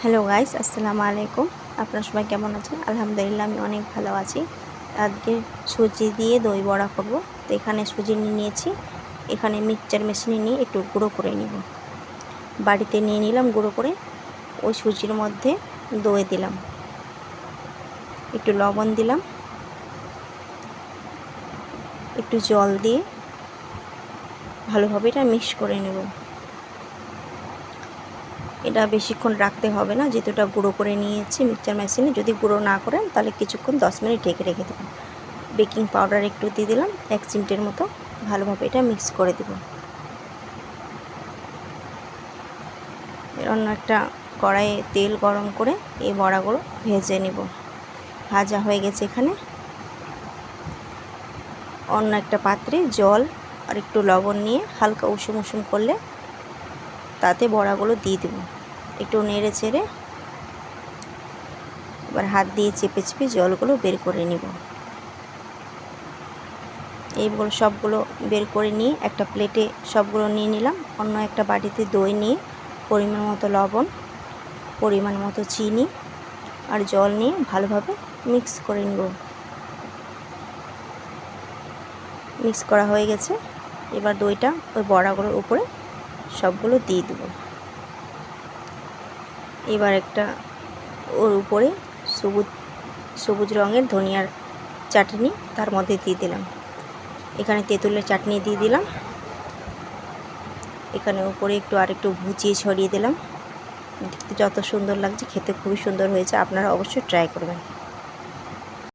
Hello guys, আসসালামু আলাইকুম। আপনারা সবাই কেমন আছেন? আলহামদুলিল্লাহ আমি অনেক ভালো আছি। আজকে সুজি দিয়ে দই বড়া করব। তো এখানে সুজি নিয়ে নিয়েছি। এখানে মিক্সচার মেশিনে নিয়ে একটু গুঁড়ো করে নিব। বাড়িতে নিয়ে নিলাম গুঁড়ো করে। ওই সুজির মধ্যে দই দিলাম, একটু লবণ দিলাম, একটু জল দিয়ে ভালোভাবে এটা মিক্স করে নেব। এটা বেশিক্ষণ রাখতে হবে না, যেহেতু এটা গুঁড়ো করে নিয়েছি মিক্সচার মেশিনে। যদি গুঁড়ো না করেন তাহলে কিছুক্ষণ 10 মিনিট ঢেকে রেখে দেবেন। বেকিং পাউডার একটু দিয়ে দিলাম, 1 চিমটের মতো। ভালোভাবে এটা মিক্স করে দেব। অন্য একটা কড়াইয়ে তেল গরম করে এই বড়াগুলো ভেজে নেব। ভাজা হয়ে গেছে। এখানে অন্য একটা পাত্রে জল আর একটু লবণ নিয়ে হালকা উষুম উষুম করলে তাতে বড়াগুলো দিয়ে দেব। একটু নেড়ে চেড়ে এবার হাত দিয়ে চেপে চেপে জলগুলো বের করে নেব। এইগুলো সবগুলো বের করে নিয়ে একটা প্লেটে সবগুলো নিয়ে নিলাম। অন্য একটা বাটিতে দই নিয়ে পরিমাণ মতো লবণ, পরিমাণ মতো চিনি আর জল নিয়ে ভালোভাবে মিক্স করে নেব। মিক্স করা হয়ে গেছে। এবার দইটা ওই বড়াগুলোর উপরে সবগুলো দিয়ে দেব। এবার একটা ওর উপরে সবুজ সবুজ রঙের ধনিয়ার চাটনি তার মধ্যে দিয়ে দিলাম। এখানে তেঁতুলের চাটনি দিয়ে দিলাম। এখানে উপরে একটু আরেকটু ভুচিয়ে ছড়িয়ে দিলাম। দেখতে যত সুন্দর লাগছে, খেতে খুবই সুন্দর হয়েছে। আপনারা অবশ্যই ট্রাই করবেন।